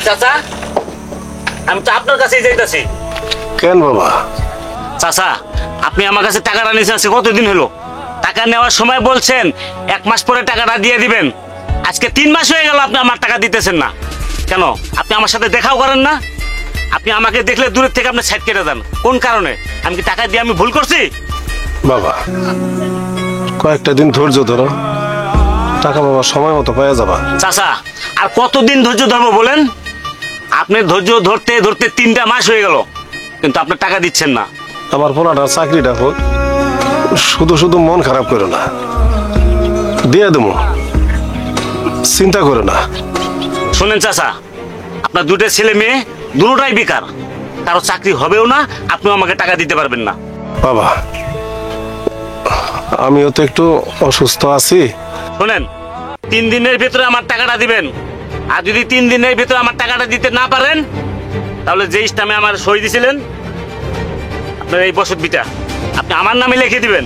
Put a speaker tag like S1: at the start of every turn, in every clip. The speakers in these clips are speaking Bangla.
S1: চাচা, আমি তো আপনার কাছেই যাইতাছি।
S2: কেন বাবা?
S1: চাচা, আপনি আমার কাছে টাকাটা নিয়েছেন আজকে কতদিন হলো? টাকা নেওয়ার সময় বলছেন 1 মাস পরে টাকাটা দিয়ে দিবেন। আজকে 3 মাস হয়ে গেল আপনি আমার টাকা দিতেছেন না কেন? আপনি আমার সাথে দেখাও করেন না? আপনি আমাকে দেখলে দূরের থেকে আপনি সাইড কেটে দেন, কোন কারণে? আমি কি টাকা দিয়ে আমি ভুল করছি?
S2: বাবা কয়েকটা দিন ধৈর্য ধরো, টাকা বাবা সময় মতো পাওয়া যাবা।
S1: চাচা, আর কতদিন ধৈর্য ধরবো বলেন? আপনি ধৈর্য ধরতে ধরতে 3টা মাস হয়ে গেল, কিন্তু আপনি টাকা দিচ্ছেন না।
S2: আমার পোলাটার চাকরিটা হোক, শুধু শুধু মন খারাপ করো না, দিয়ে দেবো, চিন্তা করো না।
S1: শোনেন চাচা, আপনার 2টা ছেলে মেয়ে দুটোটাই বেকার, কারো চাকরি হবেও না, আপনিও আমাকে টাকা দিতে পারবেন না।
S2: বাবা আমিও তো একটু অসুস্থ আছি।
S1: শোনেন, 3 দিনের ভিতরে আমার টাকাটা দিবেন। আর যদি 3 দিনের ভিতরে আমার টাকাটা দিতে না পারেন, তাহলে যে ইসলামে আমার সই দিয়েছিলেন আপনার এই বসত বিটা আপনি আমার নামে লিখে দিবেন।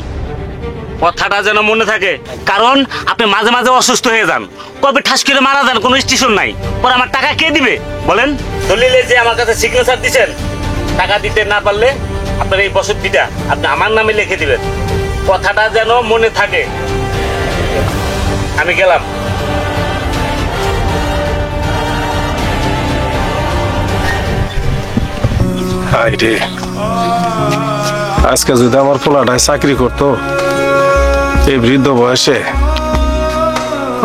S1: কথাটা যেন মনে থাকে, কারণ আপনি মাঝে মাঝে অসুস্থ হয়ে যান, কবে ঠাস করে মারা যান, কোনো স্টেশন নাই। পরে আমার টাকা কে দিবে বলেন? দলিলে যে আমার কাছে সিগনেচার দিচ্ছেন, টাকা দিতে না পারলে আপনার এই বসত বিটা আপনি আমার নামে লিখে দিবেন। কথাটা যেন মনে থাকে। আমি গেলাম।
S2: হাই রে, আজকে যদি আমার পোলাটায় চাকরি করতো এই বৃদ্ধ বয়সে,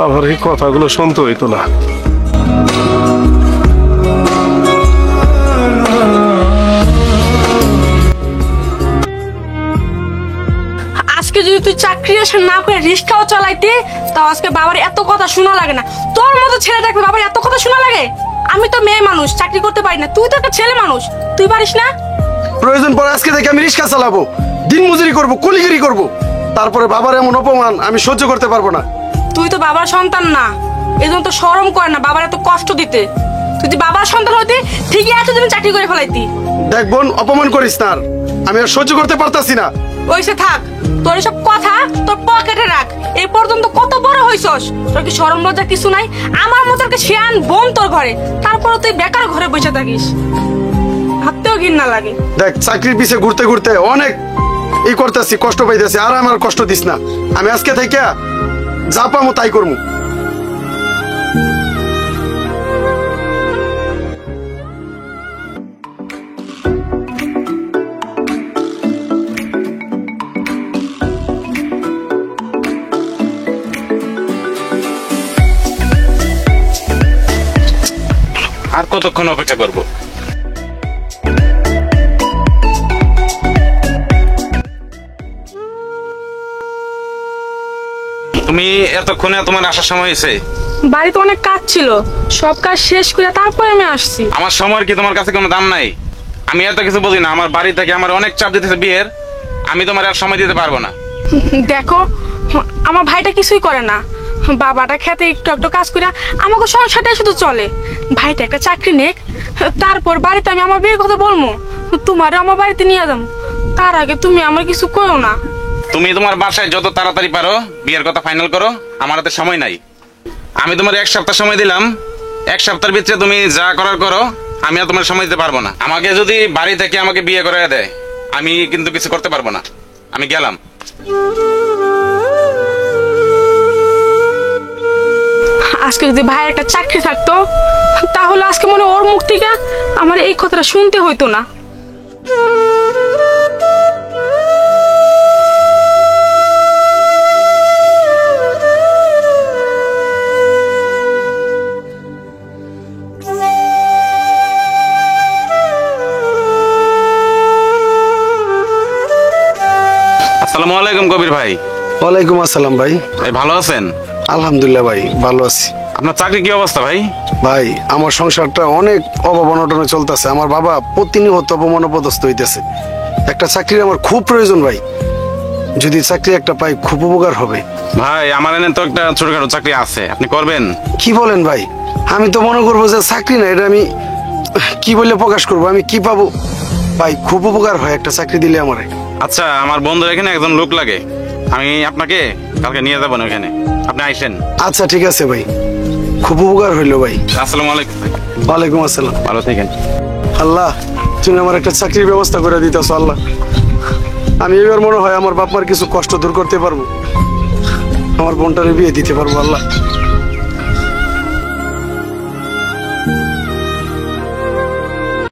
S2: আবার এই কথাগুলো শুনতে হইতো না।
S3: আজকে যদি তুই চাকরি আসা না করে রিক্সাও চালাইতে, তাও আজকে বাবার এত কথা শোনা লাগে না। তোর মতো ছেলে দেখবে বাবার এত কথা শোনা লাগে? আমি তো মেয়ে মানুষ, চাকরি করতে পারি না, তুই তো একটা ছেলে মানুষ, তুই পারিস না?
S4: প্রয়োজন পড়ে আজকে থেকে আমি রিক্সা চালাবো, দিন মজুরি করবো, কুলিগিরি করবো, তারপরে বাবার এমন অপমান আমি সহ্য করতে পারবো না।
S3: তুই তো বাবার সন্তান না, এজন্য তো শরম করে না বাবার এত কষ্ট দিতে। তুই যদি বাবার সন্তান হইতি, ঠিকই এতদিন চাকরি করে ফেলাইতি।
S4: দেখ বোন, অপমান করিস না, আর আমি আর সহ্য করতে পারতাছি না।
S3: ওইসে থাক, তোর এসব কথা তোর পকেটে রাখ। এই পর্যন্ত কত বড় হইছস, তোর কি শরম লজ্জা কিছু নাই? আমার মতো একটা শিয়ান বোন তোর ঘরে, তারপরে তুই বেকার ঘরে বসে থাকিস, ভাবতেও ঘৃণা লাগে।
S4: দেখ, চাকরির পিছে ঘুরতে ঘুরতে অনেক ই করতেছি, কষ্ট পাইতেছি, আর আমার কষ্ট দিস না। আমি আজকে থেকে যা পামো তাই করবো।
S5: আর কতক্ষণ অপেক্ষা করব? তুমি এতক্ষণে তোমার আসার সময় হয়েছে?
S3: বাড়িতে অনেক কাজ ছিল, সব কাজ শেষ করে তারপরে আমি আসছি।
S5: আমার সময়ের কি তোমার কাছে কোনো দাম নাই? আমি এত কিছু বুঝি না, আমার বাড়ি থেকে আমার অনেক চাপ দিতেছে বিয়ের, আমি তোমার আর সময় দিতে পারবো না।
S3: দেখো, আমার ভাইটা কিছুই করে না, বাবাটা খেতে একটু একটু কাজ করে আমাকে সংসারটাই শুধু চলে। ভাইটা একটা চাকরি নেক, তারপর বাড়িতে আমি আমার বিয়ের কথা বলবো, তোমারও আমার বাড়িতে নিয়ে যাবো। তার আগে তুমি আমার কিছু করো না।
S5: তুমি তোমার বাসায় যত তাড়াতাড়ি পারো বিয়ের কথা ফাইনাল করো, আমার হাতে সময় নাই। আমি তোমার 1 সপ্তাহ সময় দিলাম, 1 সপ্তাহের ভিতরে তুমি যা করার করো, আমি আর তোমার সময় দিতে পারবো না। আমাকে যদি বাড়ি থেকে আমাকে বিয়ে করে দেয়, আমি কিন্তু কিছু করতে পারবো না। আমি গেলাম।
S3: আজকে যদি ভাইয়ের একটা চাকরি থাকতো, তাহলে আজকে মনে ওর মুখ থেকে আমার এই কথাটা শুনতে হইতো না।
S5: আসসালামু আলাইকুম কবির ভাই।
S4: ওয়ালাইকুম আসসালাম ভাই।
S5: ভাই ভালো আছেন?
S4: আলহামদুলিল্লাহ ভাই, ভালো আছি।
S5: আপনার চাকরি কি অবস্থা ভাই?
S4: ভাই আমার সংসারটা অনেক অভাব-অনটনে চলতেছে। আমার বাবা প্রতিনিয়ত অপমানপদস্থ হইতেছে। একটা চাকরির আমার খুব প্রয়োজন ভাই, যদি চাকরি একটা পাই খুব উপকার হবে।
S5: ভাই আমার এনে তো একটা ছোটখাটো চাকরি আছে, আপনি করবেন?
S4: কি বলেন ভাই? আমি তো মনে করবো যে চাকরি না, এটা আমি কি বলে প্রকাশ করবো, আমি কি পাবো? ভাই খুব উপকার হয় একটা চাকরি দিলে আমারে।
S5: আচ্ছা, আমার বন্ধুর এখানে একজন লোক লাগে, আমি আপনাকে কালকে নিয়ে যাবো না ওখানে, আপনি আইসেন।
S4: আচ্ছা ঠিক আছে ভাই, খুব উপকার হইলো ভাই।
S5: আসসালামু আলাইকুম ভাই।
S4: ওয়ালাইকুম আসসালাম।
S5: ভালো থাকেন।
S4: আল্লাহ, তুমি আমার একটা চাকরির ব্যবস্থা করে দিতেছো আল্লাহ। আমি এবার মনে হয় আমার বাপ মার কিছু কষ্ট দূর করতে পারবো, আমার বোনটারে বিয়ে দিতে পারবো আল্লাহ।